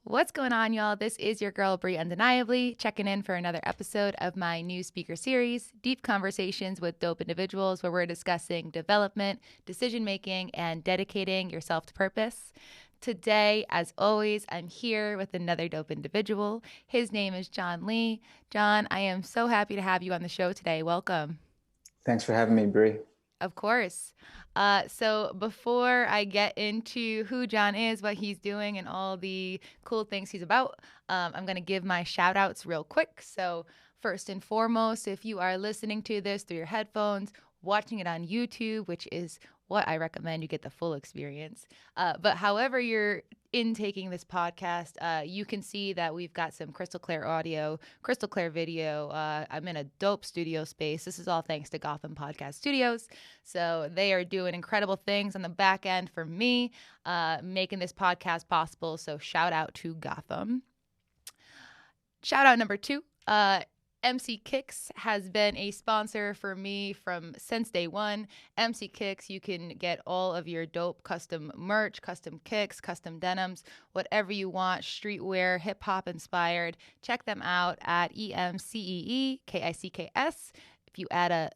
What's going on, y'all? This is your girl, Brie Undeniably, checking in for another episode of my new speaker series, Deep Conversations with Dope Individuals, where we're discussing development, decision making, and dedicating yourself to purpose. Today, as always, I'm here with another dope individual. His name is John Lee. John, I am so happy to have you on the show today. Welcome. Thanks for having me, Brie. Of course. So before I get into who John is, what he's doing, and all the cool things he's about, I'm going to give my shout outs real quick. So, first and foremost, if you are listening to this through your headphones, watching it on YouTube, which is what I recommend, you get the full experience. But however you're intaking this podcast, you can see that we've got some crystal clear audio, crystal clear video. I'm in a dope studio space. This is all thanks to Gotham Podcast Studios. So they are doing incredible things on the back end for me, making this podcast possible. So shout out to Gotham. Shout out number two. MC Kicks has been a sponsor for me from since day one. MC Kicks, you can get all of your dope custom merch, custom kicks, custom denims, whatever you want, streetwear, hip hop inspired. Check them out at EMCEEKICKS. If you add a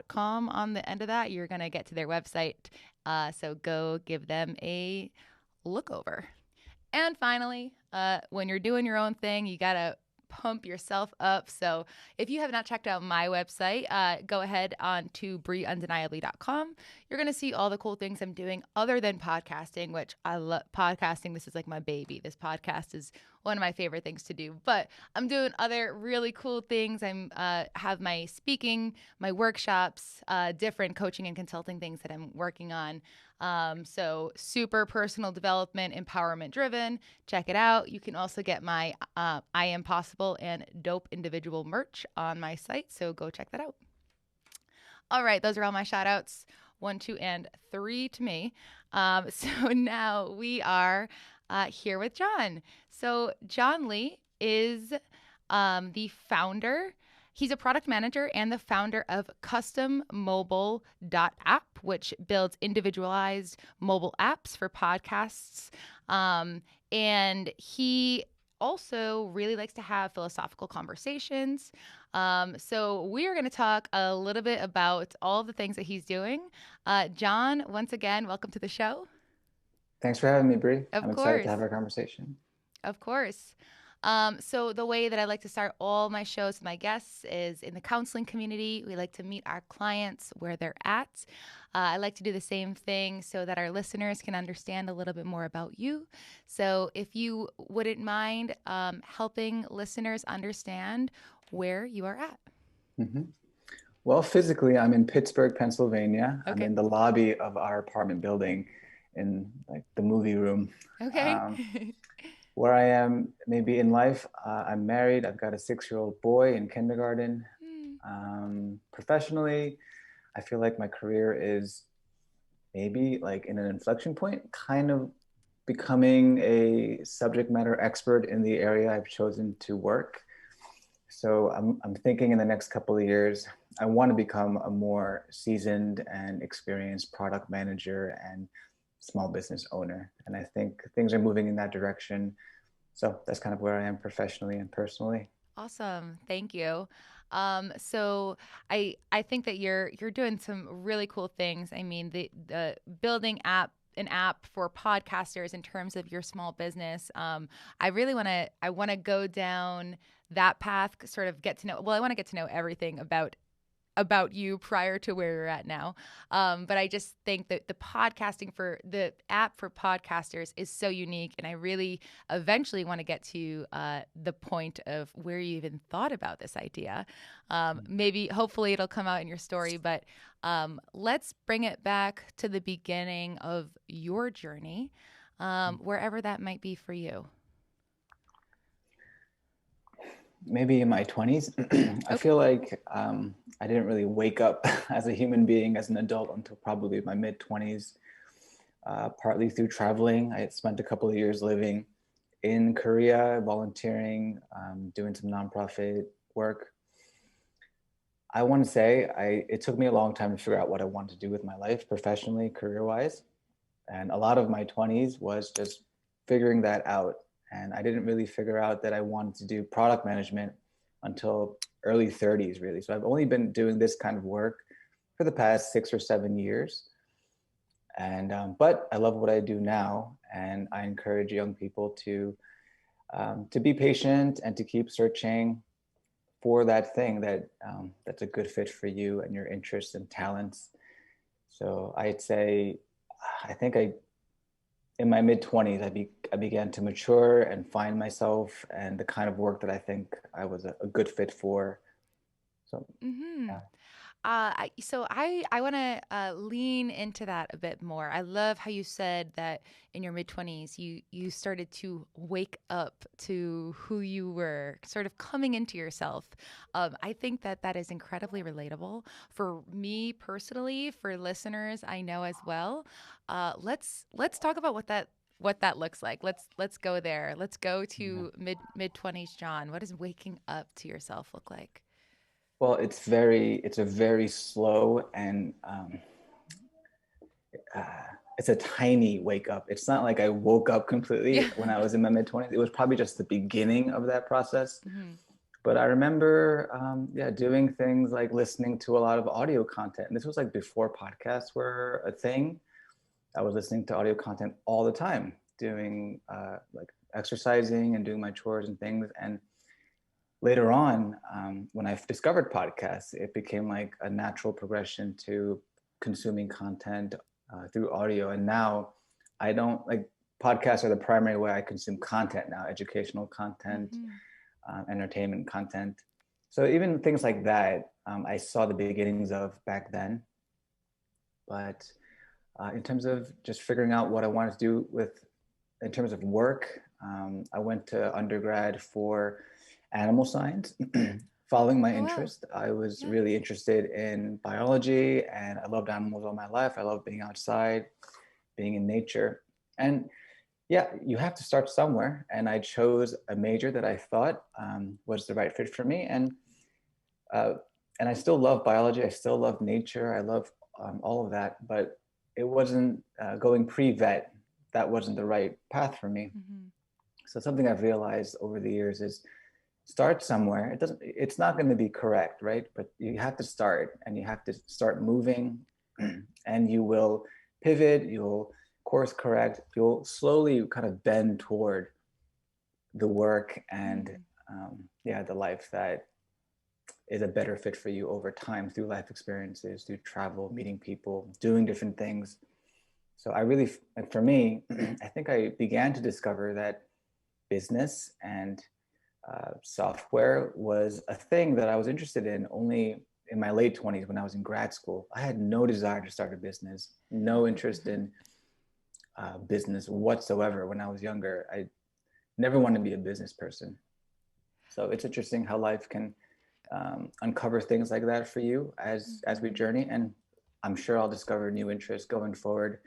.com on the end of that, you're going to get to their website. So go give them a look over. And finally, when you're doing your own thing, you got to pump yourself up. So if you have not checked out my website, go ahead on to brieundeniably.com. You're going to see all the cool things I'm doing other than podcasting, which I love podcasting. This is like my baby. This podcast is one of my favorite things to do, but I'm doing other really cool things. I'm have my speaking, my workshops, different coaching and consulting things that I'm working on. So super personal development, empowerment driven. Check it out. You can also get my I Am Possible and Dope Individual merch on my site. So go check that out. All right, those are all my shout outs. 1, 2, and 3 to me. So now we are here with John. So John Lee is the founder. He's a product manager and the founder of CustomMobile.app, which builds individualized mobile apps for podcasts. And he also really likes to have philosophical conversations. So we are going to talk a little bit about all of the things that he's doing. John, once again, welcome to the show. Thanks for having me, Brie. Of I'm excited to course. have our conversation. Of course. So the way that I like to start all my shows with my guests is in the counseling community. We like to meet our clients where they're at. I like to do the same thing so that our listeners can understand a little bit more about you. So if you wouldn't mind helping listeners understand where you are at. hmm Well, physically, I'm in Pittsburgh, Pennsylvania. I'm Okay. in the lobby of our apartment building in like the movie room. Okay. Um, where I am maybe in life, I'm married. I've got a 6-year-old boy in kindergarten. Professionally, I feel like my career is maybe like in an inflection point, kind of becoming a subject matter expert in the area I've chosen to work. So I'm thinking in the next couple of years, I want to become a more seasoned and experienced product manager and small business owner. And I think things are moving in that direction. So that's kind of where I am professionally and personally. Awesome. Thank you. So I think that you're doing some really cool things. I mean, the building an app for podcasters in terms of your small business. I really want to go down that path, sort of get to know. Well, I want to get to know everything about you prior to where you're at now. But I just think that the app for podcasters is so unique. And I really eventually want to get to the point of where you even thought about this idea. Maybe, hopefully, it'll come out in your story. But let's bring it back to the beginning of your journey, wherever that might be for you. Maybe in my 20s. I Okay. feel like I didn't really wake up as a human being, as an adult, until probably my mid 20s, partly through traveling. I had spent a couple of years living in Korea, volunteering, doing some nonprofit work. I want to say it took me a long time to figure out what I wanted to do with my life professionally, career wise. And a lot of my 20s was just figuring that out And I didn't really figure out that I wanted to do product management until early 30s, really. So I've only been doing this kind of work for the past 6 or 7 years. And but I love what I do now, and I encourage young people to be patient and to keep searching for that thing that that's a good fit for you and your interests and talents. So I'd say, I think in my mid 20s, I began to mature and find myself and the kind of work that I think I was a good fit for. So Mm-hmm. yeah. So I want to lean into that a bit more. I love how you said that in your mid 20s you started to wake up to who you were, sort of coming into yourself. I think that that is incredibly relatable for me personally, for listeners I know as well. Let's talk about what that looks like. Let's go there. Let's go Yeah. to mid 20s, John. What does waking up to yourself look like? Well, it's a very slow and uh, it's a tiny wake up. It's not like I woke up completely Yeah. when I was in my mid 20s. It was probably just the beginning of that process. Hmm. But I remember, yeah, doing things like listening to a lot of audio content. And this was like before podcasts were a thing. I was listening to audio content all the time, doing like exercising and doing my chores and things. And later on, when I discovered podcasts, it became like a natural progression to consuming content through audio. And now I don't like podcasts are the primary way I consume content now, educational content, Hmm. entertainment content. So even things like that, I saw the beginnings of back then. But in terms of just figuring out what I wanted to do with, in terms of work, I went to undergrad for animal science. Following my Oh wow. interest, I was Yeah. really interested in biology, and I loved animals all my life. I love being outside, being in nature. And yeah, you have to start somewhere. And I chose a major that I thought was the right fit for me. Uh, and I still love biology. I still love nature. I love all of that. But it wasn't going pre-vet. That wasn't the right path for me. Hmm. So something I've realized over the years is start somewhere. It's not going to be correct, right? But you have to start, and you have to start moving, and you will pivot, you'll course correct, you'll slowly kind of bend toward the work and Mm. yeah, the life that is a better fit for you over time through life experiences, through travel, meeting people, doing different things. So I really, like for me, I think I began to discover that business and software was a thing that I was interested in only in my late 20s when I was in grad school. I had no desire to start a business, no interest in business whatsoever when I was younger. I never wanted to be a business person. So it's interesting how life can uncover things like that for you as we Hmm. journey. And I'm sure I'll discover new interests going forward.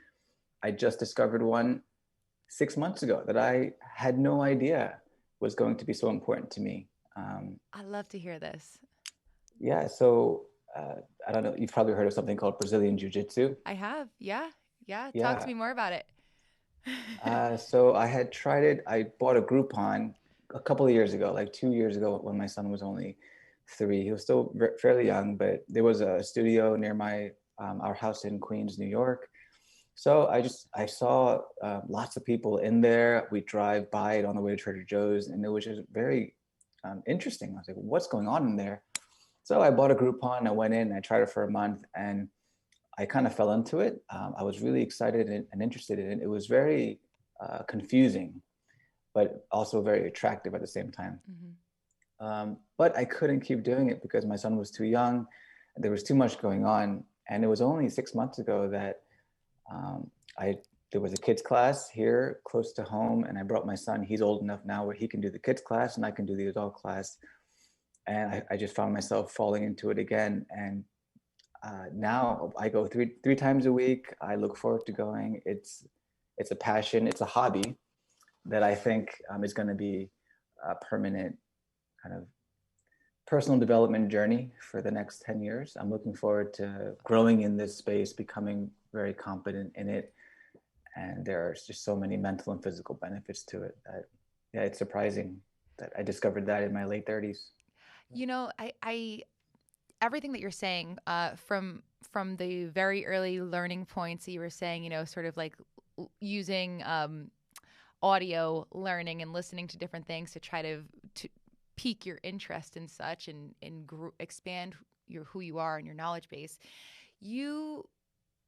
I just discovered one 6 months ago that I had no idea was going to be so important to me. Um, I love to hear this. yeah, so I don't know, you've probably heard of something called Brazilian Jiu Jitsu. I have. Yeah. Yeah. Talk to Yeah. me more about it. So I had tried it. I bought a Groupon a couple of years ago, like 2 years ago when my son was only 3. He was still fairly young, but there was a studio near our house in Queens, New York. So I saw lots of people in there. We drive by it on the way to Trader Joe's, and it was just very interesting. I was like, "What's going on in there?" So I bought a Groupon. I went in. I tried it for a month, and I kind of fell into it. I was really excited and interested in it. It was very confusing, but also very attractive at the same time. Hmm. But I couldn't keep doing it because my son was too young. There was too much going on, and it was only 6 months ago that um, I there was a kids class here close to home, and I brought my son. He's old enough now where he can do the kids class, and I can do the adult class. And I just found myself falling into it again. And now I go three times a week. I look forward to going. It's a passion. It's a hobby that I think is going to be a permanent kind of personal development journey for the next 10 years. I'm looking forward to growing in this space, becoming very competent in it. And there's just so many mental and physical benefits to it that Yeah, it's surprising that I discovered that in my late 30s. You know, I everything that you're saying, from the very early learning points that you were saying, you know, sort of like using audio learning and listening to different things to try to pique your interest and such, and expand your who you are and your knowledge base. You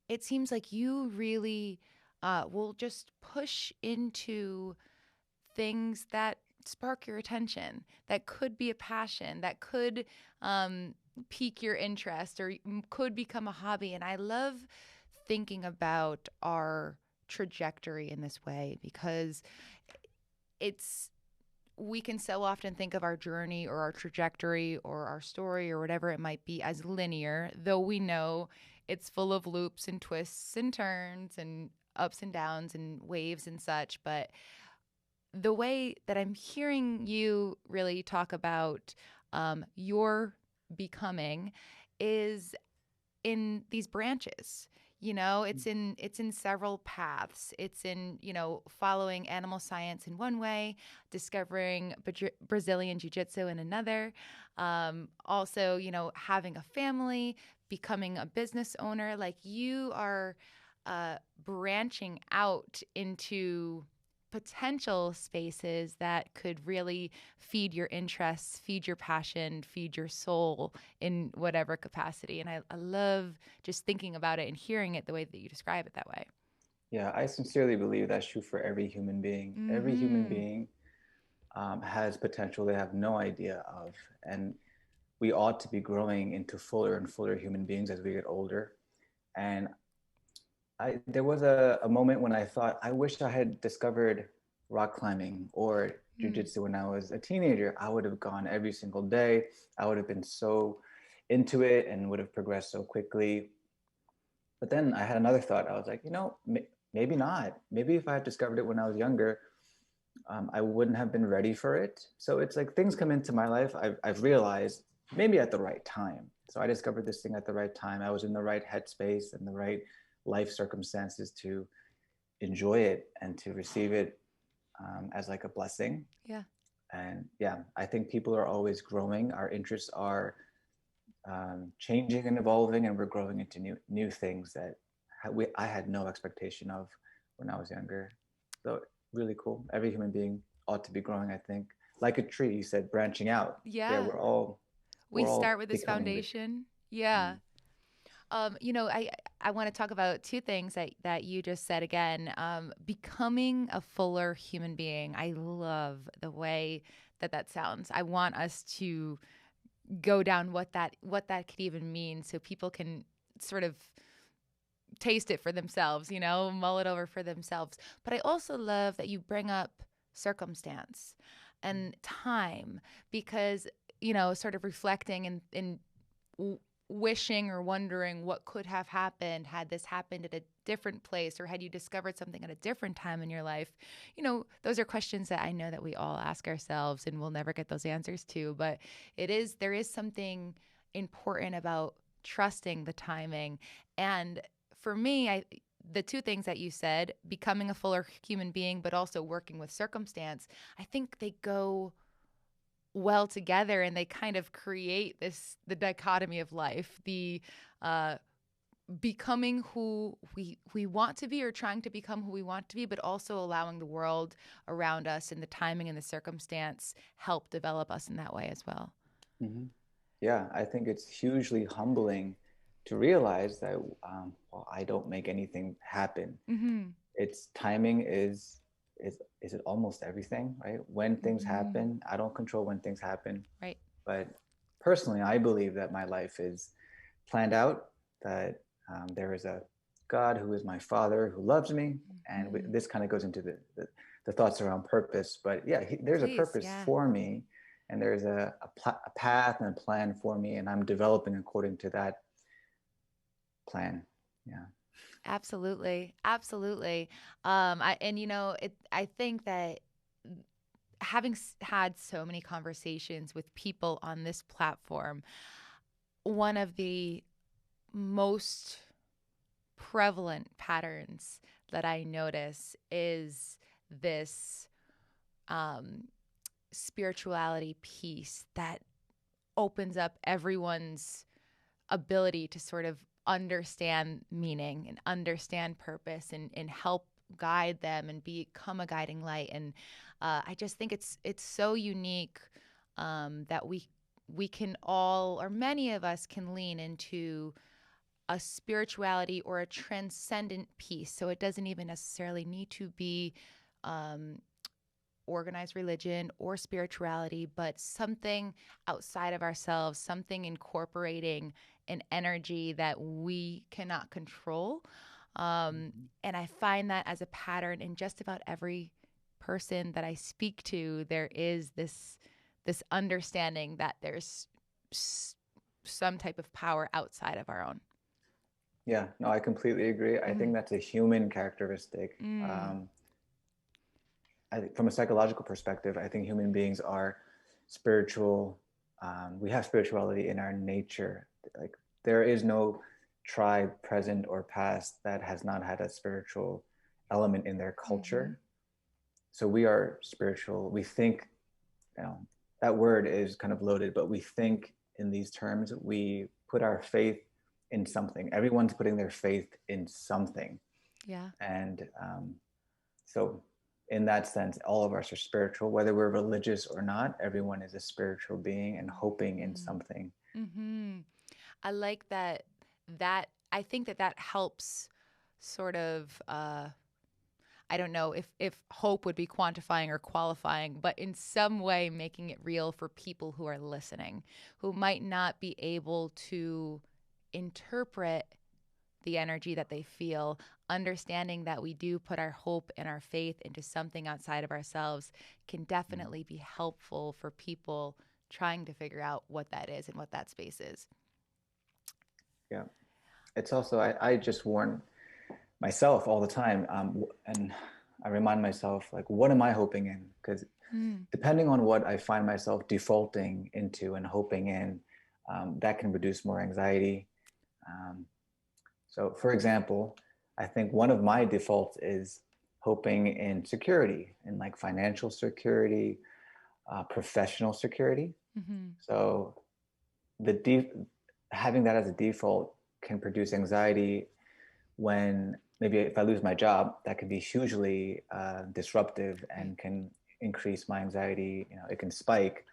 It seems like you really will just push into things that spark your attention, that could be a passion, that could um, pique your interest, or could become a hobby. And I love thinking about our trajectory in this way, because it's we can so often think of our journey or our trajectory or our story or whatever it might be as linear, though we know it's full of loops and twists and turns and ups and downs and waves and such. But the way that I'm hearing you really talk about your becoming is in these branches. You know, it's in several paths. It's in, you know, following animal science in one way, discovering Brazilian jiu-jitsu in another, also, you know, having a family, becoming a business owner. Like, you are branching out into potential spaces that could really feed your interests, feed your passion, feed your soul in whatever capacity. And I love just thinking about it and hearing it the way that you describe it that way. Yeah, I sincerely believe that's true for every human being. Every human Mm-hmm. being has potential they have no idea of. And we ought to be growing into fuller and fuller human beings as we get older. And there was a moment when I thought, I wish I had discovered rock climbing or Mm. jujitsu when I was a teenager. I would have gone every single day. I would have been so into it and would have progressed so quickly. But then I had another thought. I was like, maybe not. Maybe if I had discovered it when I was younger, I wouldn't have been ready for it. So it's like things come into my life. I've realized maybe at the right time. So I discovered this thing at the right time. I was in the right headspace and the right life circumstances to enjoy it and to receive it as like a blessing. Yeah. And yeah, I think people are always growing. Our interests are changing and evolving, and we're growing into new things that I had no expectation of when I was younger. So really cool. Every human being ought to be growing, I think, like a tree. You said branching out. Yeah, Yeah. We we're start all with this becoming big. foundation. Yeah. Mm. You know, I want to talk about two things that you just said again. Becoming a fuller human being. I love the way that sounds. I want us to go down what that could even mean, so people can sort of taste it for themselves, you know, mull it over for themselves. But I also love that you bring up circumstance and time, because, you know, sort of reflecting and wishing or wondering what could have happened had this happened at a different place, or had you discovered something at a different time in your life. You know, those are questions that I know that we all ask ourselves and we'll never get those answers to. But there is something important about trusting the timing. And for me, the two things that you said, becoming a fuller human being, but also working with circumstance, I think they go well together, and they kind of create the dichotomy of life, the uh, becoming who we want to be, or trying to become who we want to be, but also allowing the world around us and the timing and the circumstance help develop us in that way as well. Mm-hmm. Yeah, I think it's hugely humbling to realize that well, I don't make anything happen. Mm-hmm. Its timing is it almost everything, right? When things Mm-hmm. happen, I don't control when things happen. Right. But personally, I believe that my life is planned out, that there is a God who is my father who loves me. And Mm-hmm. this kind of goes into the thoughts around purpose. But yeah, there's a Please, purpose yeah. for me, and there's a path and a plan for me, and I'm developing according to that plan. Yeah. Absolutely. Absolutely. And you know, I think that having had so many conversations with people on this platform, one of the most prevalent patterns that I notice is this um, spirituality piece that opens up everyone's ability to sort of understand meaning and understand purpose and help guide them and become a guiding light. And I just think it's so unique that we can all, or many of us can lean into a spirituality or a transcendent piece. So it doesn't even necessarily need to be um, organized religion or spirituality, but something outside of ourselves, something incorporating an energy that we cannot control. And I find that as a pattern in just about every person that I speak to, there is this understanding that there's some type of power outside of our own. Yeah, no, I completely agree. I think Mm. that's a human characteristic. Mm. I think from a psychological perspective, I think human beings are spiritual. We have spirituality in our nature. Like there is no tribe, present or past, that has not had a spiritual element in their Mm-hmm. culture. So we are spiritual. We think, you know, that word is kind of loaded, but we think in these terms. We put our faith in something. Everyone's putting their faith in something, Yeah. and so in that sense, all of us are spiritual, whether we're religious or not. Everyone is a spiritual being and hoping in Mm. something. Mm-hmm. I like that. I think that helps sort of. I don't know if hope would be quantifying or qualifying, but in some way making it real for people who are listening, who might not be able to interpret the energy that they feel, understanding that we do put our hope and our faith into something outside of ourselves can definitely be helpful for people trying to figure out what that is and what that space is. Yeah. It's also, I just warn myself all the time. And I remind myself, like, what am I hoping in? Because Mm. depending on what I find myself defaulting into and hoping in, that can produce more anxiety. Um, so, for example, I think one of my defaults is hoping in security, in like financial security, professional security. Mm-hmm. So, the de- having that as a default can produce anxiety when maybe if I lose my job, that can be hugely disruptive Right. and can increase my anxiety. You know, it can spike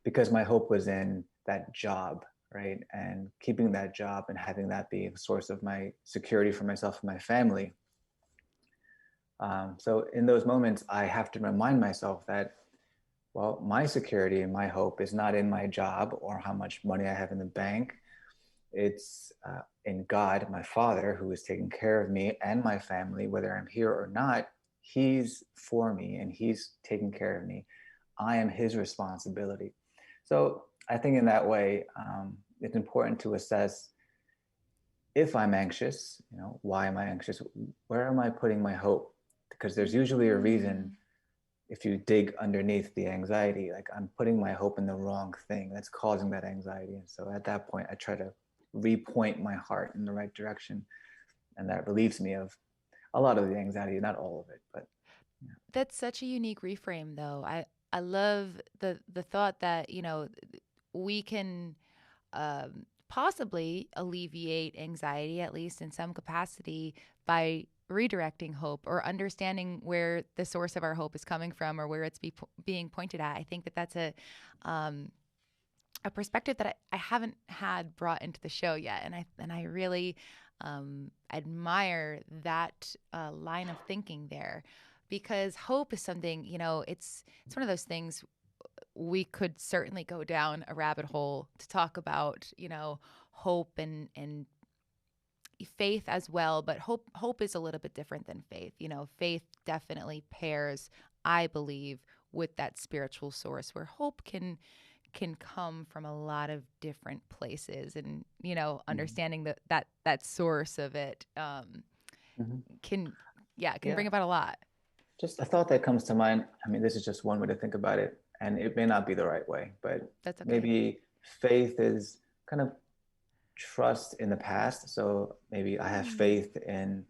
because my hope was in that job, right? And keeping that job and having that be a source of my security for myself and my family. So in those moments, I have to remind myself that, well, my security and my hope is not in my job or how much money I have in the bank. It's in God, my Father, who is taking care of me and my family, whether I'm here or not. He's for me and He's taking care of me. I am His responsibility. So I think in that way, it's important to assess if I'm anxious, you know, why am I anxious? Where am I putting my hope? Because there's usually a reason Mm. if you dig underneath the anxiety, like I'm putting my hope in the wrong thing that's causing that anxiety. And so at that point, I try to repoint my heart in the right direction. And that relieves me of a lot of the anxiety, not all of it, but yeah. That's such a unique reframe, though. I love the thought that we can possibly alleviate anxiety, at least in some capacity, by redirecting hope or understanding where the source of our hope is coming from or where it's being pointed at. I think that that's um, a perspective that I haven't had brought into the show yet, and I really admire that line of thinking there, because hope is something, it's one of those things we could certainly go down a rabbit hole to talk about, hope and faith as well. But hope is a little bit different than faith. Faith definitely pairs, I believe, with that spiritual source, where hope can come from a lot of different places, and Mm-hmm. understanding that source of it Mm-hmm. can, yeah, it can Yeah. bring about a lot. Just a thought that comes to mind. I mean, this is just one way to think about it, and it may not be the right way, but That's okay. maybe faith is kind of trust in the past. So maybe I have Mm. faith in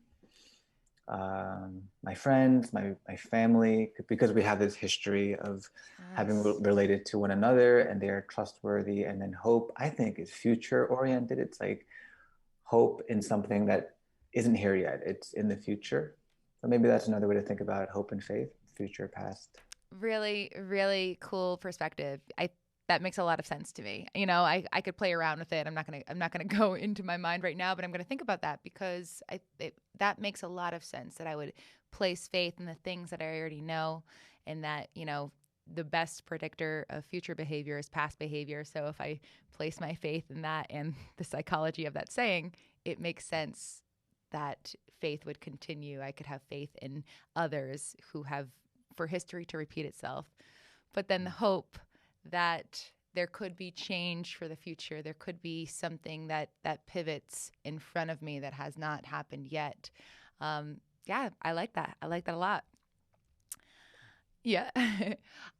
my friends, my family, because we have this history of having Yes. related to one another and they're trustworthy. And then hope, I think, is future oriented. It's like hope in something that isn't here yet. It's in the future. So maybe that's another way to think about hope and faith, future, past. Really, really cool perspective. I That makes a lot of sense to me. I could play around with it. I'm not gonna go into my mind right now, but I'm gonna think about that because that makes a lot of sense. That I would place faith in the things that I already know, and that the best predictor of future behavior is past behavior. So if I place my faith in that and the psychology of that saying, it makes sense that faith would continue. I could have faith in others who have for history to repeat itself. But then the hope that there could be change for the future. There could be something that pivots in front of me that has not happened yet. Yeah, I like that. I like that a lot. Yeah.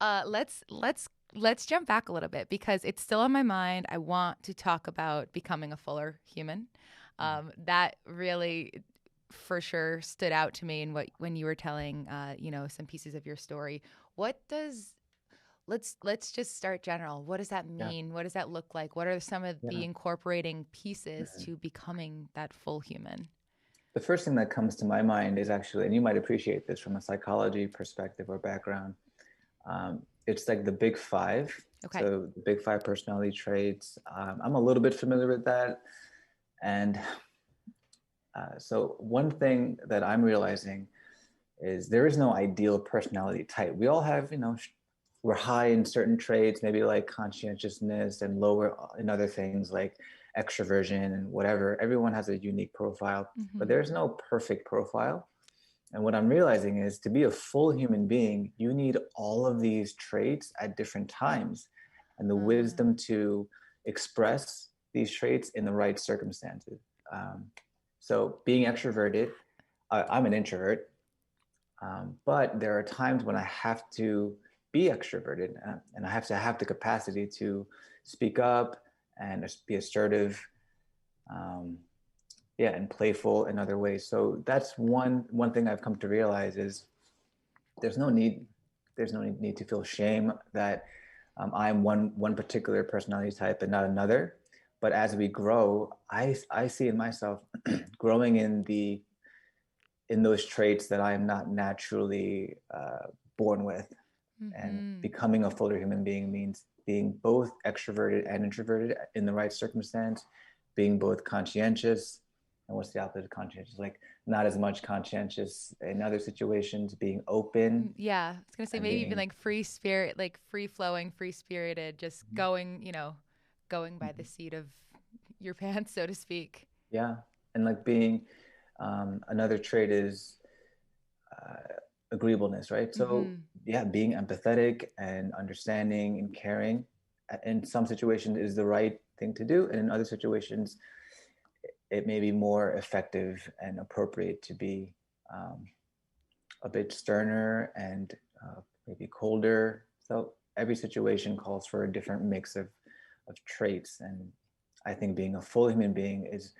Let's jump back a little bit because it's still on my mind. I want to talk about becoming a fuller human. That really, for sure, stood out to me in what when you were telling, some pieces of your story. What does let's just start general. What does that Yeah, mean? What does that look like? What are some of yeah. the incorporating pieces Mhm. to becoming that full human? The first thing that comes to my mind is actually, and you might appreciate this from a psychology perspective or background, it's like the big five. Okay. So the big five personality traits. I'm a little bit familiar with that. And so one thing that I'm realizing is there is no ideal personality type. We all have, we're high in certain traits, maybe like conscientiousness, and lower in other things like extroversion and whatever. Everyone has a unique profile, but Mm-hmm. there's no perfect profile. And what I'm realizing is to be a full human being, you need all of these traits at different times and the wisdom to express these traits in the right circumstances. Um, so, being extroverted, I'm an introvert, but there are times when I have to be extroverted and I have to have the capacity to speak up and be assertive. Um, yeah, and playful in other ways. So that's one thing I've come to realize is there's no need there's no need to feel shame that I'm one particular personality type and not another. But as we grow, I see in myself growing in those traits that I am not naturally born with, and Mm-hmm. becoming a fuller human being means being both extroverted and introverted in the right circumstance, being both conscientious, and what's the opposite of conscientious? Like not as much conscientious in other situations, being open Yeah, I was gonna say and maybe even being like free spirit, like free flowing, free spirited, just going, going by the seat of your pants, so to speak. yeah, and like being another trait is agreeableness, right? So Mm-hmm. yeah, being empathetic and understanding and caring in some situations is the right thing to do, and in other situations it may be more effective and appropriate to be um, a bit sterner and maybe colder. So every situation calls for a different mix of traits. And I think being a full human being is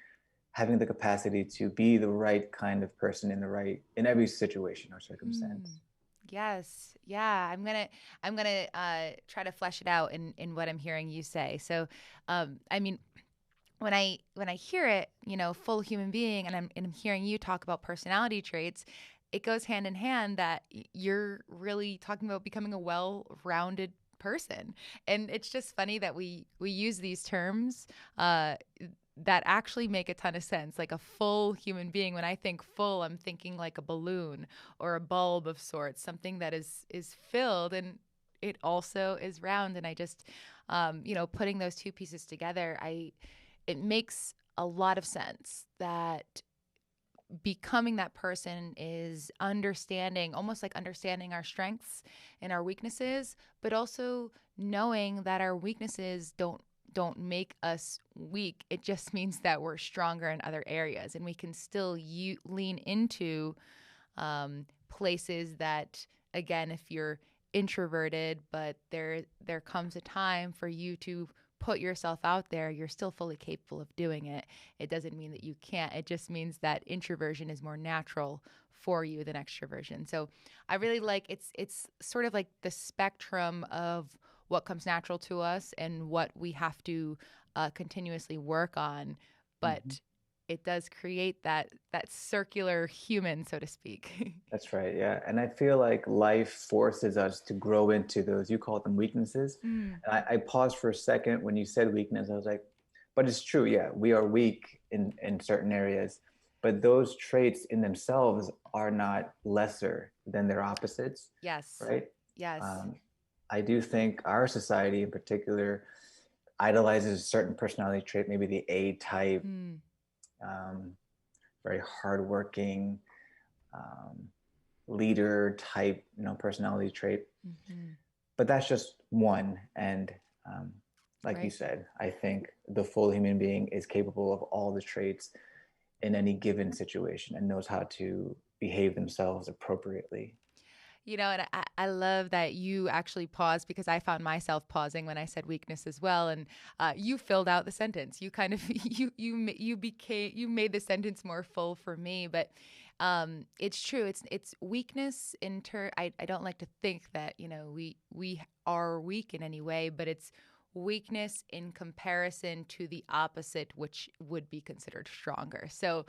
having the capacity to be the right kind of person in every situation or Mm. circumstance. Yes. Yeah. I'm gonna try to flesh it out in what I'm hearing you say. So, I mean, when I hear it, full human being, and I'm hearing you talk about personality traits, it goes hand in hand that you're really talking about becoming a well-rounded person. And it's just funny that we use these terms that actually make a ton of sense. Like a full human being, when I think full, I'm thinking like a balloon or a bulb of sorts, something that is filled and it also is round. And I just putting those two pieces together, I it makes a lot of sense that becoming that person is understanding, almost like understanding our strengths and our weaknesses, but also knowing that our weaknesses don't make us weak. It just means that we're stronger in other areas, and we can still lean into places that, again, if you're introverted, but there comes a time for you to put yourself out there, you're still fully capable of doing it. It doesn't mean that you can't. It just means that introversion is more natural for you than extroversion. So I really like it's sort of like the spectrum of what comes natural to us and what we have to continuously work on, Mhm. but it does create that circular human, so to speak. That's right. Yeah. And I feel like life forces us to grow into those, you call them weaknesses. Mm. And I paused for a second when you said weakness. I was like, but it's true. Yeah. We are weak in certain areas, but those traits in themselves are not lesser than their opposites, Yes. right? Yes. Um, I do think our society in particular idolizes a certain personality trait, maybe the A type, Mm. um, very hardworking, um, leader type, personality trait. Hmm. But that's just one. And um, like you Right. said, I think the full human being is capable of all the traits in any given situation and knows how to behave themselves appropriately. And I love that you actually paused because I found myself pausing when I said weakness as well. And you filled out the sentence. You kind of you made the sentence more full for me. But it's true. It's weakness I don't like to think that we are weak in any way, but it's weakness in comparison to the opposite, which would be considered stronger. So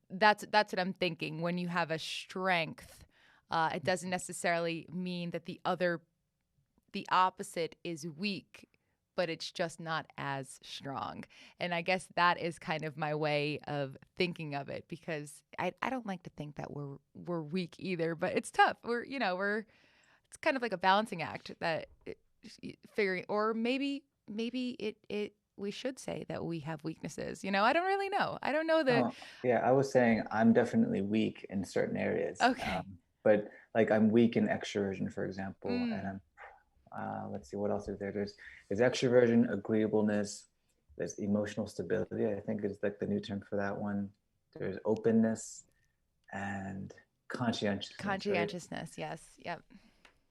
that's what I'm thinking. When you have a strength, it doesn't necessarily mean that the opposite is weak, but it's just not as strong. And I guess that is kind of my way of thinking of it because I don't like to think that we're weak either, but it's tough. We're it's kind of like a balancing act figuring, or maybe it we should say that we have weaknesses. I don't really know. I don't know the Oh, yeah, I was saying I'm definitely weak in certain areas, okay. but like I'm weak in extroversion, for example, and Mm. I'm let's see what else is there. There's extroversion, agreeableness, there's emotional stability. I think is like the new term for that one. There's openness and conscientiousness, right? Conscientiousness, yes. Yep.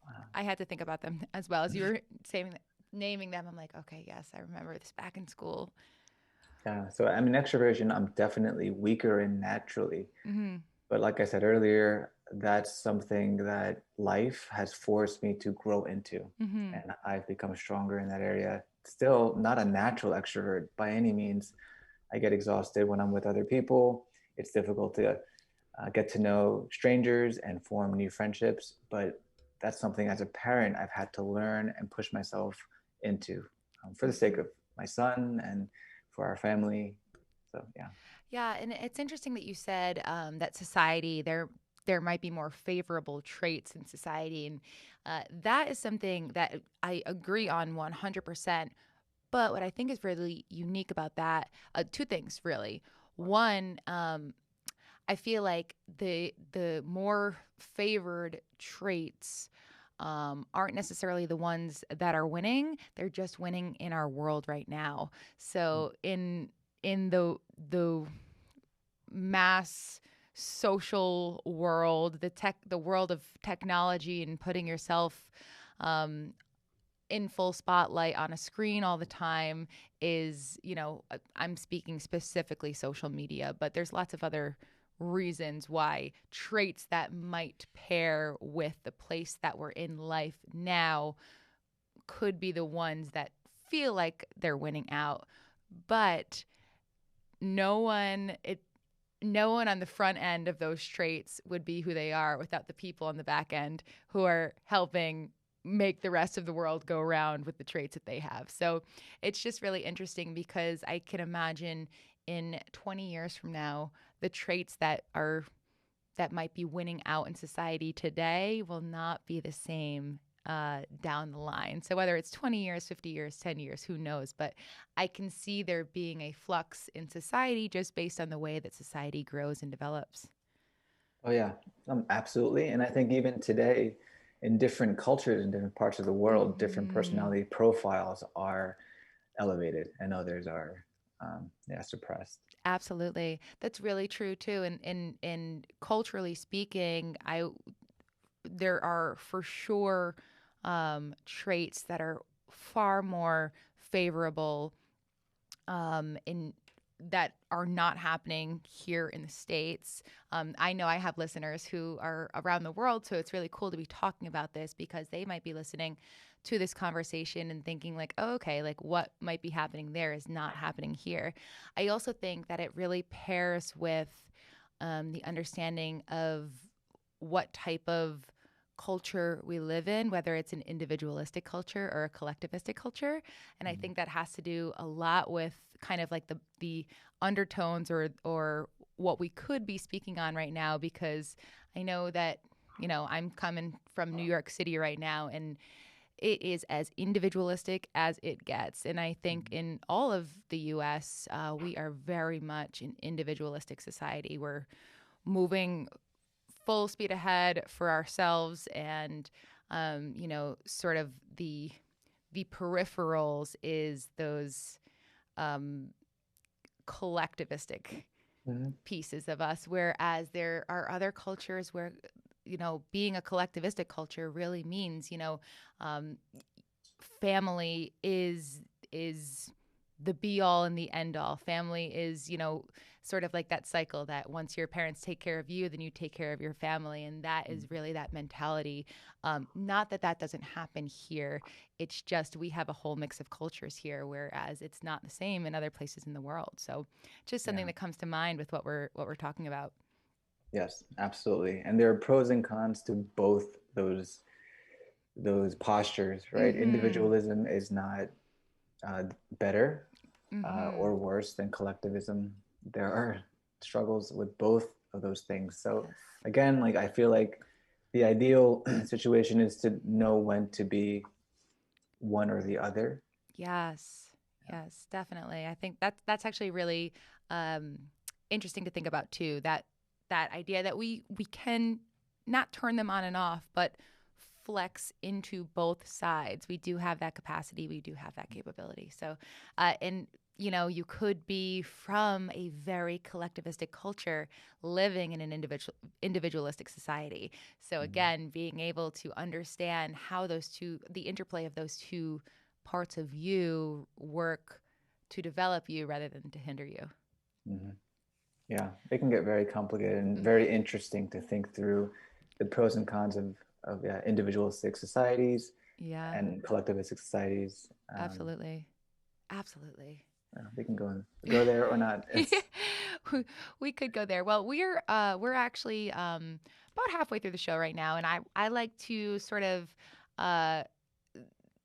Wow. I had to think about them as well as you were saying, naming them. I'm like, okay, yes, I remember this back in school. Yeah. So I mean, extroversion, I'm definitely weaker in naturally. Hmm. But like I said earlier, that's something that life has forced me to grow into. Hmm. And I've become stronger in that area. Still not a natural extrovert by any means. I get exhausted when I'm with other people. It's difficult to get to know strangers and form new friendships. But that's something as a parent I've had to learn and push myself into for the sake Hmm. of my son and for our family. So, yeah. Yeah, and it's interesting that you said that society there might be more favorable traits in society, and that is something that I agree on 100%. But what I think is really unique about that, two things really. One, I feel like the more favored traits aren't necessarily the ones that are winning. They're just winning in our world right now. So in the mass social world, the world of technology and putting yourself um, in full spotlight on a screen all the time is, I'm speaking specifically social media, but there's lots of other reasons why traits that might pair with the place that we're in life now could be the ones that feel like they're winning out. But no one it no one on the front end of those traits would be who they are without the people on the back end who are helping make the rest of the world go around with the traits that they have. So it's just really interesting because I can imagine in 20 years from now, the traits that might be winning out in society today will not be the same down the line. So whether it's 20 years, 50 years, 10 years, who knows? But I can see there being a flux in society just based on the way that society grows and develops. Oh yeah, absolutely. And I think even today, in different cultures in different parts of the world, different Hmm. personality profiles are elevated, and others are, yeah, suppressed. Absolutely. That's really true too. And culturally speaking, I there are for sure traits that are far more favorable in that are not happening here in the States. I know I have listeners who are around the world, so it's really cool to be talking about this because they might be listening to this conversation and thinking like, oh, okay, like what might be happening there is not happening here. I also think that it really pairs with the understanding of what type of culture we live in, whether it's an individualistic culture or a collectivistic culture. And I think that has to do a lot with kind of like the undertones or what we could be speaking on right now, because I know that, I'm coming from New York City right now, and it is as individualistic as it gets. And I think in all of the US, we are very much an individualistic society. We're moving full speed ahead for ourselves, and sort of the peripherals is those collectivistic Mm-hmm. pieces of us, whereas there are other cultures where being a collectivistic culture really means um, family is the be all and the end all. Family is, sort of like that cycle that once your parents take care of you, then you take care of your family. And that is really that mentality. Not that that doesn't happen here. It's just we have a whole mix of cultures here, whereas it's not the same in other places in the world. So just something Yeah. that comes to mind with what we're talking about. Yes, absolutely. And there are pros and cons to both those postures, right? Mm-hmm. Individualism is not better Mm-hmm. or worse than collectivism. There are struggles with both of those things. So Yes. again, like I feel like the ideal situation is to know when to be one or the other. Yes. Yes, definitely. I think that's actually really um, interesting to think about too. That idea that we can not turn them on and off, but flex into both sides. We do have that capacity. We do have that capability. So, and you could be from a very collectivistic culture living in an individualistic society. So Mhm. again, being able to understand how the interplay of those two parts of you work to develop you rather than to hinder you. Mhm. Yeah, it can get very complicated and Mm. very interesting to think through the pros and cons of yeah, individualistic societies Yeah, and collectivistic societies. absolutely. Absolutely. We can go there or not. It's We could go there. Well, we're actually about halfway through the show right now, and I like to sort of uh,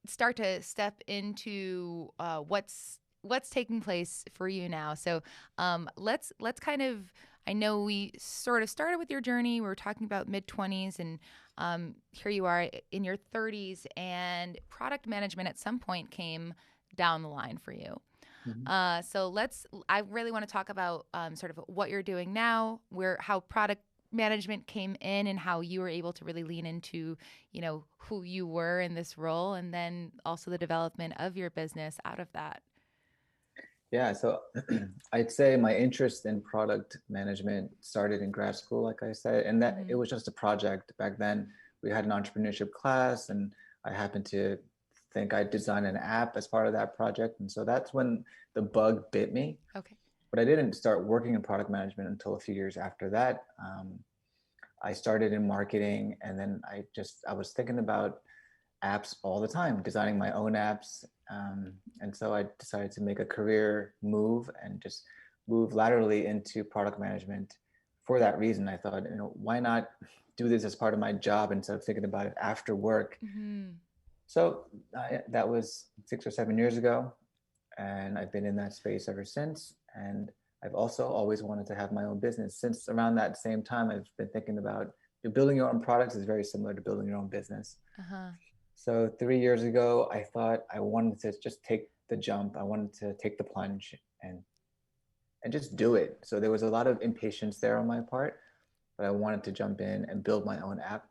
start to step into what's taking place for you now. So let's kind of, I know we sort of started with your journey. We were talking about mid 20s, and here you are in your 30s, and product management at some point came down the line for you. Mhm. So I really want to talk about sort of what you're doing now, how product management came in and how you were able to really lean into, who you were in this role, and then also the development of your business out of that. Yeah, so I'd say my interest in product management started in grad school, like I said, and that it Mm-hmm. was just a project back then. We had an entrepreneurship class, and I happened to think I'd design an app as part of that project. And so that's when the bug bit me. Okay. But I didn't start working in product management until a few years after that. I started in marketing, and then I was thinking about apps all the time, designing my own apps. And so I decided to make a career move and just move laterally into product management. For that reason, I thought, why not do this as part of my job instead of thinking about it after work? Mm-hmm. So that was 6 or 7 years ago, and I've been in that space ever since. And I've also always wanted to have my own business. Since around that same time, I've been thinking about building your own products is very similar to building your own business. Uh-huh. So 3 years ago, I thought I wanted to just take the jump. I wanted to take the plunge and just do it. So there was a lot of impatience there on my part, but I wanted to jump in and build my own app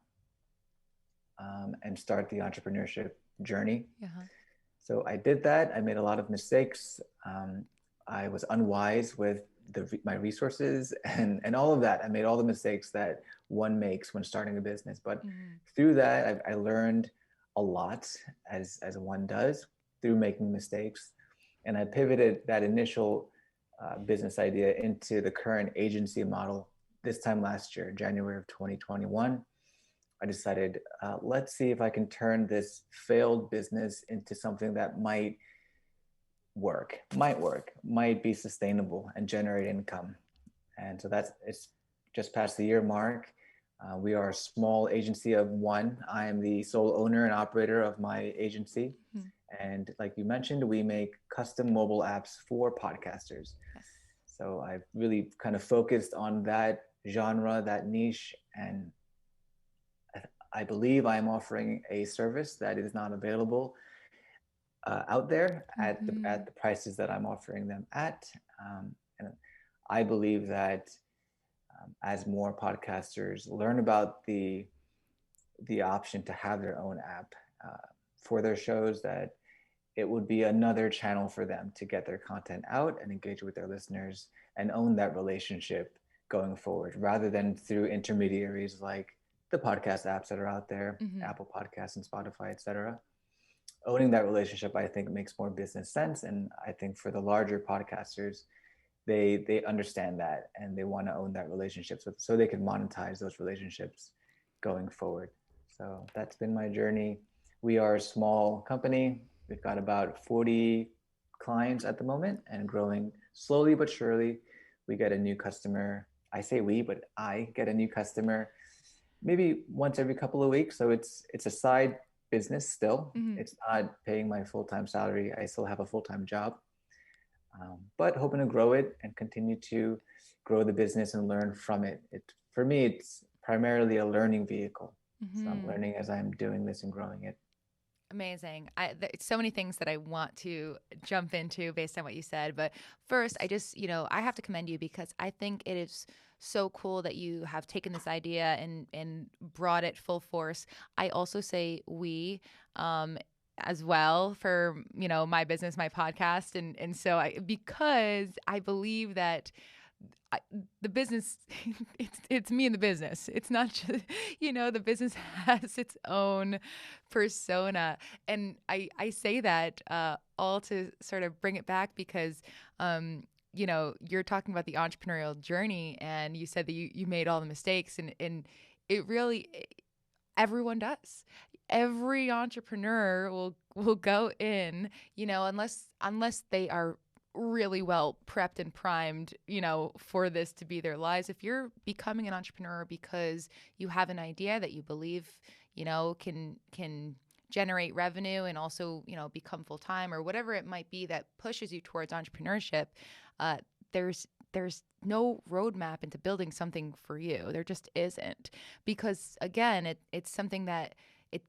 and start the entrepreneurship journey. Uh-huh. So I did that. I made a lot of mistakes. I was unwise with my resources and all of that. I made all the mistakes that one makes when starting a business. But Mm-hmm. through that, I learned a lot as one does through making mistakes. And I pivoted that initial business idea into the current agency model this time last year, January of 2021. I decided, let's see if I can turn this failed business into something that work, might be sustainable and generate income. And so it's just past the year mark. We are a small agency of one. I am the sole owner and operator of my agency. Mhm. And like you mentioned, we make custom mobile apps for podcasters. Yes. So I've really kind of focused on that genre, that niche, and I believe I'm offering a service that is not available out there Mm-hmm. at the prices that I'm offering them at. And I believe that as more podcasters learn about the option to have their own app for their shows, that it would be another channel for them to get their content out and engage with their listeners and own that relationship going forward, rather than through intermediaries like the podcast apps that are out there, Mm-hmm. Apple Podcasts and Spotify, etc. Owning that relationship, I think, makes more business sense. And I think for the larger podcasters, they understand that and they want to own that relationship so they can monetize those relationships going forward. So that's been my journey. We are a small company. We've got about 40 clients at the moment and growing slowly but surely. We get a new customer. I say we, but I get a new customer maybe once every couple of weeks. So it's a side business still. Mm-hmm. It's not paying my full-time salary. I still have a full-time job, but hoping to grow it and continue to grow the business and learn from it. For me, it's primarily a learning vehicle. So I'm Mm-hmm. learning as I'm doing this and growing it. Amazing. So many things that I want to jump into based on what you said. But first, I just, I have to commend you because I think it is so cool that you have taken this idea and brought it full force. I also say we, as well for, my business, my podcast. And so because I believe that I, the business it's me and the business. It's not just the business has its own persona. And I say that all to sort of bring it back because you're talking about the entrepreneurial journey and you said that you made all the mistakes and it really everyone does. Every entrepreneur will go in, unless they are really well prepped and primed, for this to be their lives. If you're becoming an entrepreneur because you have an idea that you believe, can generate revenue and also, become full time or whatever it might be that pushes you towards entrepreneurship, uh, there's no roadmap into building something for you. There just isn't, because again, it's something that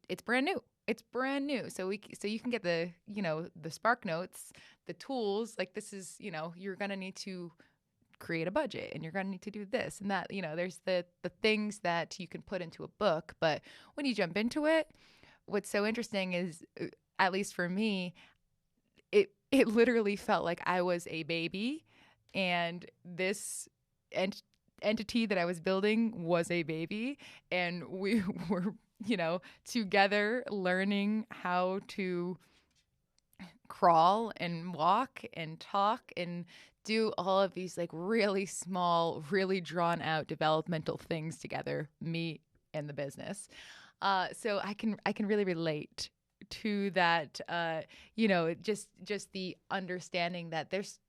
it's brand new. It's brand new. So you can get the Spark Notes, the tools. Like this is you're gonna need to create a budget and you're gonna need to do this and that. There's the things that you can put into a book, but when you jump into it, what's so interesting is, at least for me, it literally felt like I was a baby, and this ent- entity that I was building was a baby, and we were together learning how to crawl and walk and talk and do all of these like really small, really drawn out developmental things together, me and the business. So I can really relate to that. Just the understanding that this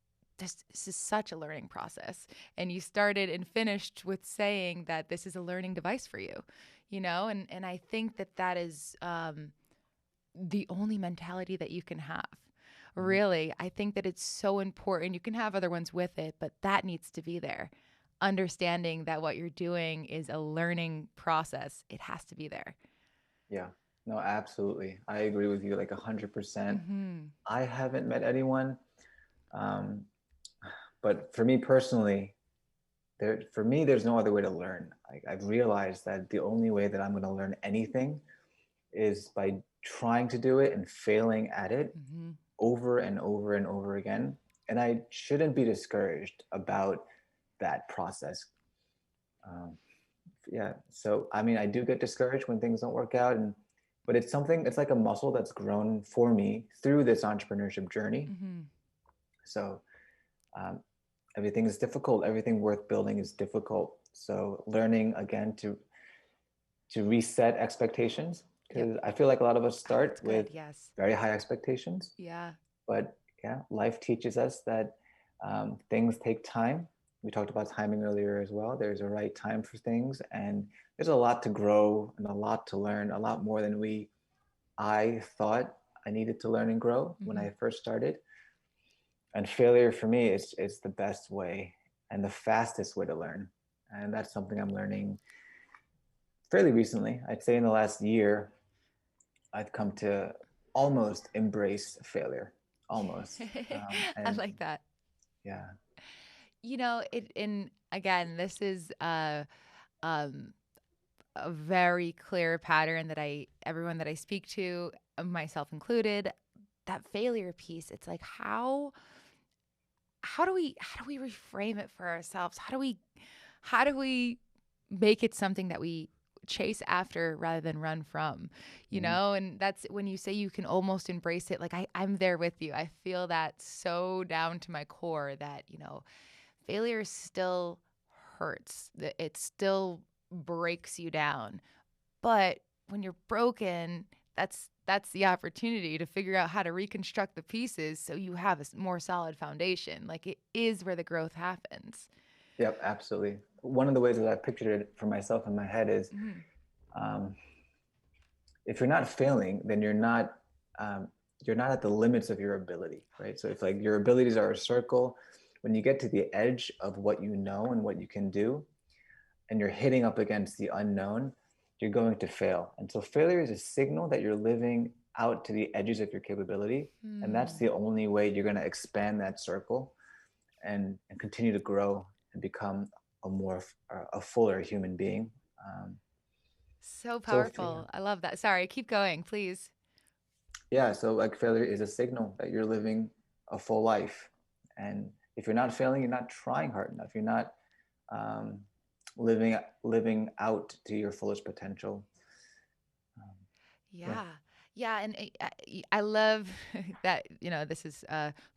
is such a learning process, and you started and finished with saying that this is a learning device for you, and I think that is the only mentality that you can have. Mhm. Really, I think that it's so important. You can have other ones with it, but that needs to be there. Understanding that what you're doing is a learning process, it has to be there. Yeah, no, absolutely. I agree with you like 100%. Mm-hmm. I haven't met anyone, um, but for me personally, for me, there's no other way to learn. I've realized that the only way that I'm going to learn anything is by trying to do it and failing at it Mm-hmm. over and over and over again. And I shouldn't be discouraged about that process. Um, yeah. So, I mean, I do get discouraged when things don't work out. But it's like a muscle that's grown for me through this entrepreneurship journey. Mm-hmm. So, um, everything is difficult. Everything worth building is difficult. So learning again to reset expectations, Yep. because I feel like a lot of us Oh, that's start good. with Yes. very high expectations, Yeah. but yeah, life teaches us that things take time. We talked about timing earlier as well. There's a right time for things, and there's a lot to grow and a lot to learn, a lot more than I thought I needed to learn and grow when Mm-hmm. I first started. And failure for me is the best way and the fastest way to learn. And that's something I'm learning fairly recently. I'd say in the last year, I've come to almost embrace failure, almost. I And like that. yeah, It in again, this is um a very clear pattern that I everyone that I speak to, myself included, that failure piece. It's like how do we reframe it for ourselves? How do we make it something that we chase after rather than run from, mm, and that's when you say you can almost embrace it. Like I'm there with you. I feel that so down to my core that failure still hurts, that it still breaks you down. But when you're broken, that's the opportunity to figure out how to reconstruct the pieces so you have a more solid foundation. Like it is where the growth happens. yep, absolutely. One of the ways that I pictured it for myself in my head is Mhm. um, if you're not failing, then um, you're not at the limits of your ability, right? So if like your abilities are a circle, when you get to the edge of what you know and what you can do, and you're hitting up against the unknown, you're going to fail. And so failure is a signal that you're living out to the edges of your capability. And that's Hmm. the only way you're going to expand that circle and continue to grow and become a fuller human being. Um, So so yeah, powerful. I love that. Sorry, keep going, please. yeah, so like failure is a signal that you're living a full life. And if you're not failing, you're not trying hard enough. You're not um, living out to your fullest potential. Um, yeah. Yeah. Yeah, and I love that, this is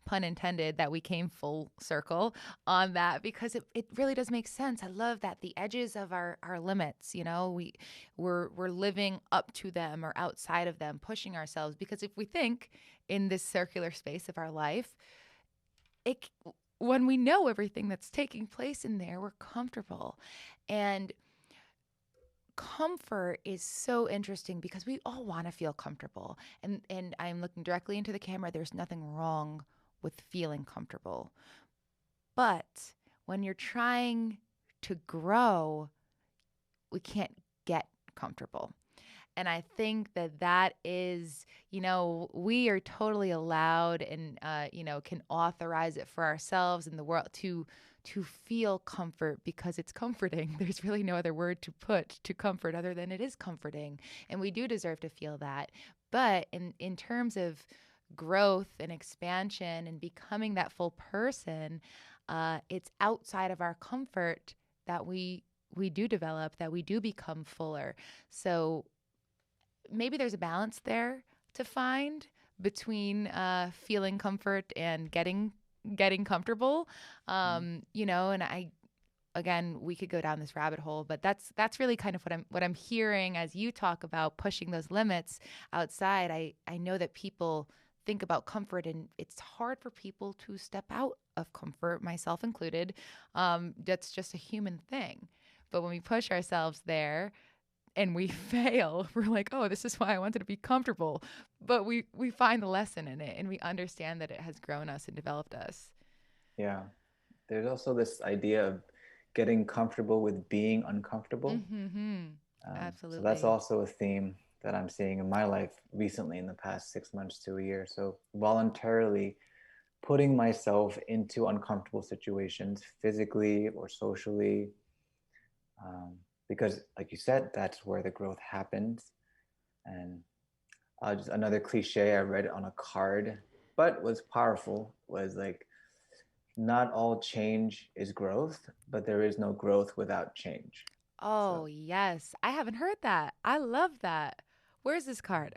pun intended, that we came full circle on that because it really does make sense. I love that the edges of our limits, we're living up to them or outside of them, pushing ourselves because if we think in this circular space of our life, it when we know everything that's taking place in there, we're comfortable. And comfort is so interesting because we all want to feel comfortable. And I'm looking directly into the camera. There's nothing wrong with feeling comfortable. But when you're trying to grow, we can't get comfortable. And I think that is, we are totally allowed and, can authorize it for ourselves in the world to feel comfort because it's comforting. There's really no other word to put to comfort other than it is comforting. And we do deserve to feel that. But in terms of growth and expansion and becoming that full person, it's outside of our comfort that we do develop, that we do become fuller. So maybe there's a balance there to find between feeling comfort and getting comfortable. And I again, we could go down this rabbit hole, but that's really kind of what I'm hearing as you talk about pushing those limits outside. I know that people think about comfort, and it's hard for people to step out of comfort, myself included. That's just a human thing. But when we push ourselves there, and we fail, we're like, oh, this is why I wanted to be comfortable. But we find the lesson in it and we understand that it has grown us and developed us. Yeah. There's also this idea of getting comfortable with being uncomfortable. Mm-hmm. So that's Absolutely. also a theme that I'm seeing in my life recently in the past 6 months to a year. So voluntarily putting myself into uncomfortable situations, physically or socially, because, like you said, that's where the growth happens. And just another cliche I read on a card, but was powerful, was like, not all change is growth, but there is no growth without change. So Oh, yes. I haven't heard that. I love that. Where's this card?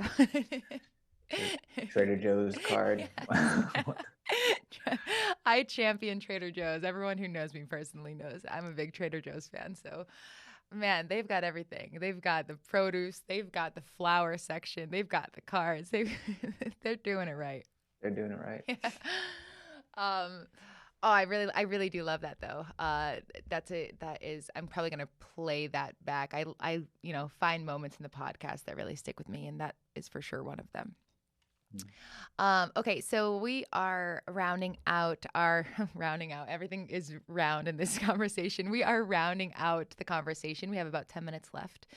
Trader Joe's card. Yes. I champion Trader Joe's. Everyone who knows me personally knows I'm a big Trader Joe's fan. So, man, they've got everything. They've got the produce, they've got the flower section, they've got the cards. They're doing it right. They're doing it right. Yeah. Um, oh, I really do love that though. That is. I'm probably gonna play that back. Find moments in the podcast that really stick with me, and that is for sure one of them. Mm. Okay, so we are rounding out our rounding out. Everything is round in this conversation. We are rounding out the conversation. We have about 10 minutes left.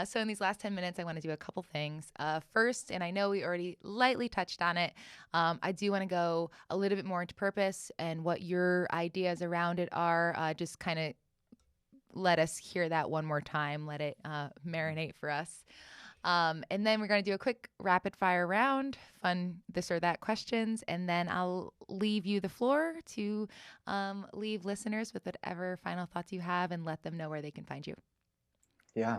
So in these last 10 minutes, I want to do a couple things. First, and I know we already lightly touched on it, I do want to go a little bit more into purpose and what your ideas around it are. Just kind of let us hear that one more time. Let it marinate for us. And then we're going to do a quick rapid fire round, fun this or that questions. And then I'll leave you the floor to leave listeners with whatever final thoughts you have and let them know where they can find you. Yeah.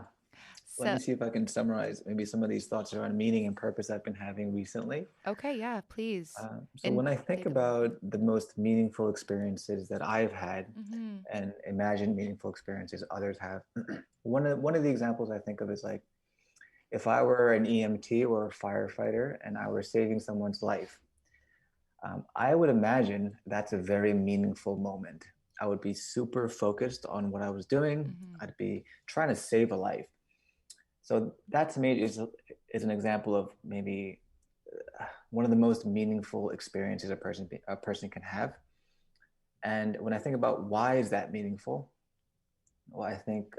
Let So, me see if I can summarize maybe some of these thoughts around meaning and purpose I've been having recently. okay, yeah, please. So And when I think take them. about the most meaningful experiences that I've had Mm-hmm. and imagine meaningful experiences others have, one of the examples I think of is like if I were an EMT or a firefighter and I were saving someone's life, I would imagine that's a very meaningful moment. I would be super focused on what I was doing. Mm-hmm. I'd be trying to save a life. So that to me is an example of maybe one of the most meaningful experiences a person can have. And when I think about why is that meaningful, well, I think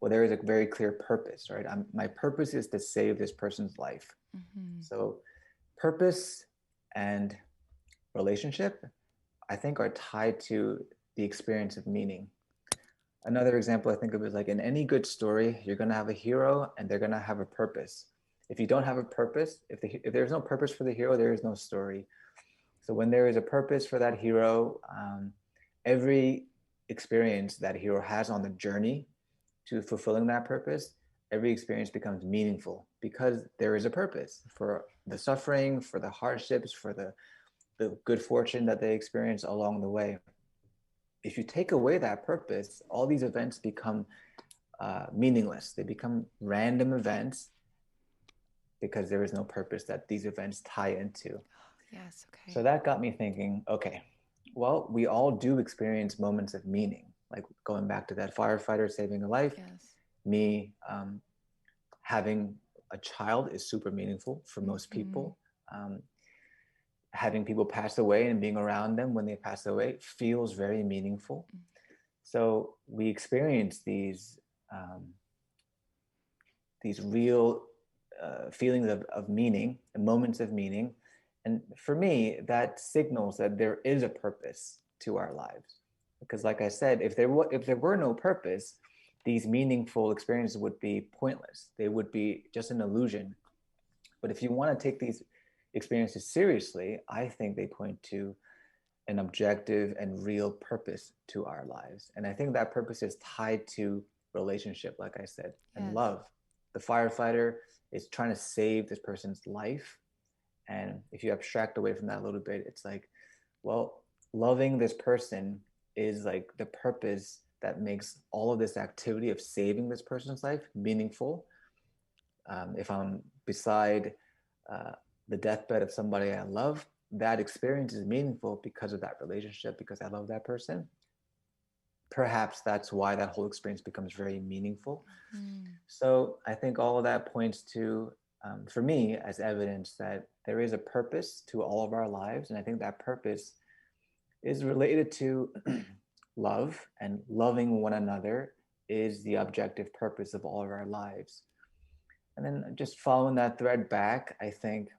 there is a very clear purpose, right? My purpose is to save this person's life. Mm-hmm. So purpose and relationship, I think, are tied to the experience of meaning. Another example I think of is like in any good story, you're going to have a hero and they're going to have a purpose. If you don't have a purpose, if there's no purpose for the hero, there is no story. So when there is a purpose for that hero, every experience that hero has on the journey to fulfilling that purpose, every experience becomes meaningful because there is a purpose for the suffering, for the hardships, for the good fortune that they experience along the way. If you take away that purpose, all these events become meaningless. They become random events because there is no purpose that these events tie into. Yes, okay. So that got me thinking, okay, well, we all do experience moments of meaning, like going back to that firefighter saving a life. Yes. Me having a child is super meaningful for most Mm-hmm. people. Having people pass away and being around them when they pass away feels very meaningful. Mm-hmm. So we experience these real feelings of meaning, moments of meaning. And for me, that signals that there is a purpose to our lives. Because like I said, if there were no purpose, these meaningful experiences would be pointless. They would be just an illusion. But if you want to take these experiences seriously, I think they point to an objective and real purpose to our lives. And I think that purpose is tied to relationship, like I said, and Yes. love. The firefighter is trying to save this person's life. And if you abstract away from that a little bit, it's like, well, loving this person is like the purpose that makes all of this activity of saving this person's life meaningful. If I'm beside uh, the deathbed of somebody I love, that experience is meaningful because of that relationship, because I love that person. Perhaps that's why that whole experience becomes very meaningful. Mm-hmm. So I think all of that points to, for me, as evidence that there is a purpose to all of our lives. And I think that purpose is related to love, and loving one another is the objective purpose of all of our lives. And then just following that thread back, I think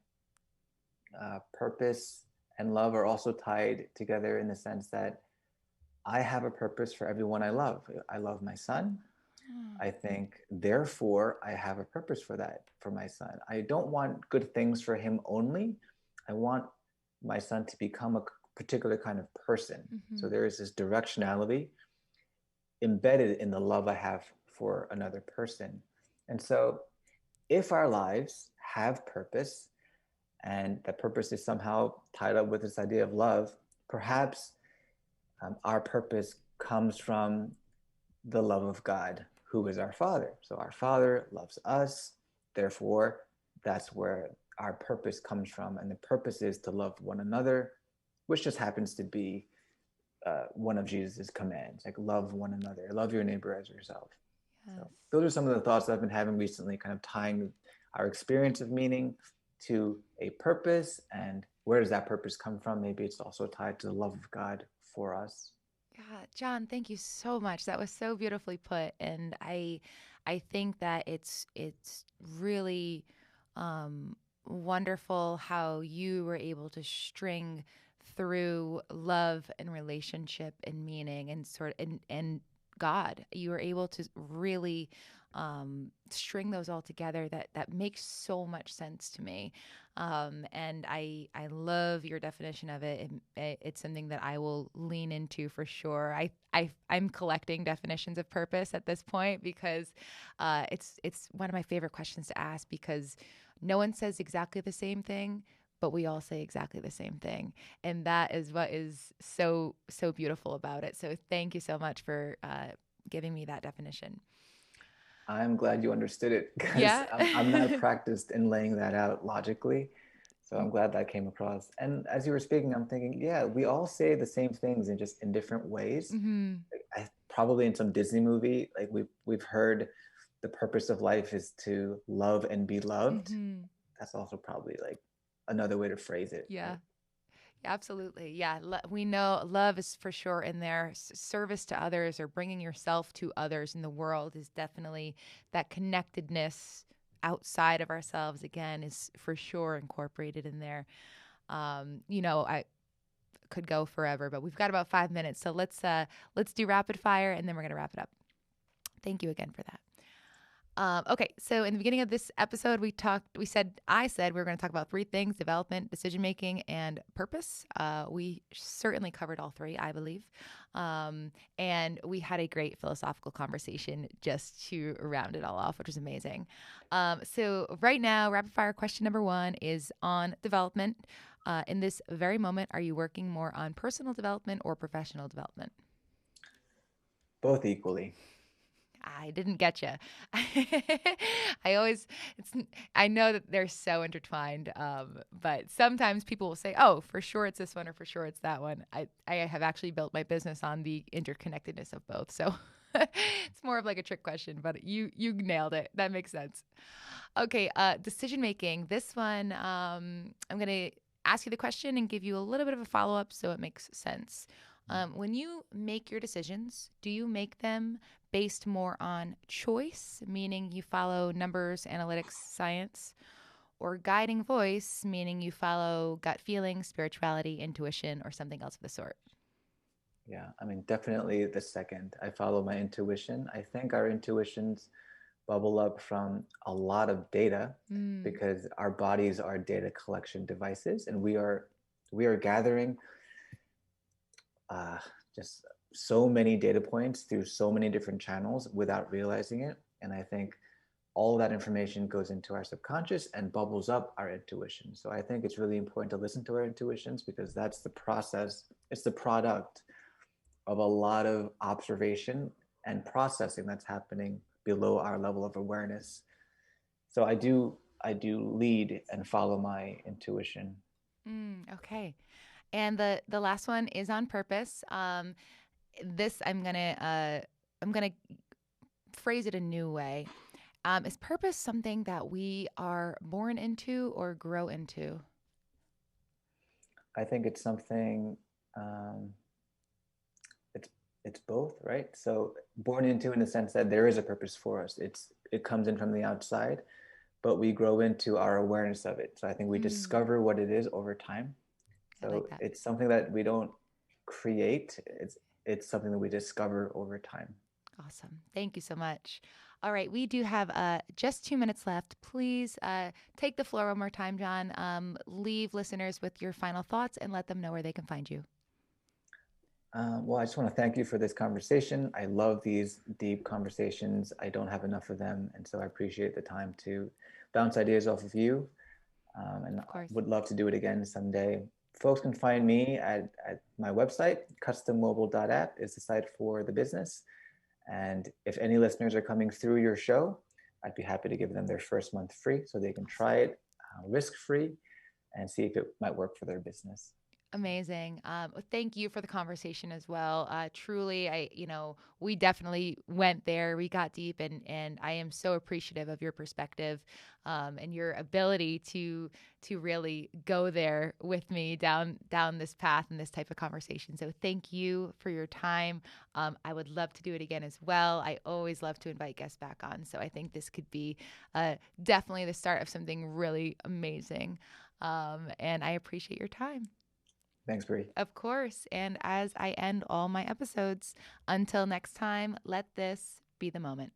purpose and love are also tied together in the sense that I have a purpose for everyone I love. I love my son. I think, therefore, I have a purpose for that, for my son. I don't want good things for him only. I want my son to become a particular kind of person. Mm-hmm. So there is this directionality embedded in the love I have for another person. And so if our lives have purpose, and that purpose is somehow tied up with this idea of love, perhaps our purpose comes from the love of God, who is our Father. So our Father loves us. Therefore, that's where our purpose comes from. And the purpose is to love one another, which just happens to be one of Jesus's commands, like love one another, love your neighbor as yourself. Yes. So those are some of the thoughts I've been having recently, kind of tying our experience of meaning to a purpose, and where does that purpose come from? Maybe it's also tied to the love of God for us. Yeah, John, thank you so much. That was so beautifully put, and I think that it's really wonderful how you were able to string through love and relationship and meaning and and God. You were able to really string those all together. That makes so much sense to me, and I love your definition of it. It's something that I will lean into for sure. I'm collecting definitions of purpose at this point because it's one of my favorite questions to ask because no one says exactly the same thing, but we all say exactly the same thing, and that is what is so beautiful about it. So thank you so much for giving me that definition. I'm glad you understood it because Yeah. I'm not practiced in laying that out logically. So I'm glad that came across. And as you were speaking, I'm thinking, yeah, we all say the same things in just in different ways. Hmm. Probably in some Disney movie, like we've heard the purpose of life is to love and be loved. Hmm. That's also probably like another way to phrase it, Yeah. right? Absolutely. Yeah. We know love is for sure in there. Service to others or bringing yourself to others in the world is definitely that connectedness outside of ourselves, again, is for sure incorporated in there. I could go forever, but we've got about 5 minutes. So let's do rapid fire and then we're going to wrap it up. Thank you again for that. Okay, so in the beginning of this episode, I said we were going to talk about three things: development, decision making, and purpose. We certainly covered all three, I believe. And we had a great philosophical conversation just to round it all off, which was amazing. So, right now, rapid fire question number one is on development. In this very moment, are you working more on personal development or professional development? Both equally. I didn't get you. I always, it's, I know that they're so intertwined, but sometimes people will say, "Oh, for sure it's this one, or for sure it's that one." I have actually built my business on the interconnectedness of both, so it's more of like a trick question. But you nailed it. That makes sense. Okay, decision making. This one, I'm gonna ask you the question and give you a little bit of a follow up so it makes sense. When you make your decisions, do you make them based more on choice, meaning you follow numbers, analytics, science, or guiding voice, meaning you follow gut feeling, spirituality, intuition, or something else of the sort? Yeah, I mean, definitely the second. I follow my intuition. I think our intuitions bubble up from a lot of data Mm, because our bodies are data collection devices, and we are gathering uh, just so many data points through so many different channels without realizing it. And I think all that information goes into our subconscious and bubbles up our intuition. So I think it's really important to listen to our intuitions because that's the process, it's the product of a lot of observation and processing that's happening below our level of awareness. So I do lead and follow my intuition. okay. And the last one is on purpose. This I'm gonna phrase it a new way. Is purpose something that we are born into or grow into? I think it's something um, it's it's both, right? So born into in the sense that there is a purpose for us. It comes in from the outside, but we grow into our awareness of it. So I think we Mm, discover what it is over time. I like So that. it's something that we don't create. It's something that we discover over time. Awesome. Thank you so much. All right, we do have just 2 minutes left. Please take the floor one more time, John. Leave listeners with your final thoughts and let them know where they can find you. Well, I just want to thank you for this conversation. I love these deep conversations. I don't have enough of them, and so I appreciate the time to bounce ideas off of you. and Of course. would love to do it again someday. Folks can find me at my website. Custommobile.app is the site for the business. And if any listeners are coming through your show, I'd be happy to give them their first month free so they can try it risk free and see if it might work for their business. Amazing. Thank you for the conversation as well. Truly, we definitely went there. We got deep, and I am so appreciative of your perspective, and your ability to really go there with me down this path and this type of conversation. So thank you for your time. I would love to do it again as well. I always love to invite guests back on. So I think this could be definitely the start of something really amazing. And I appreciate your time. Thanks, Bree. Of course. And as I end all my episodes, until next time, let this be the moment.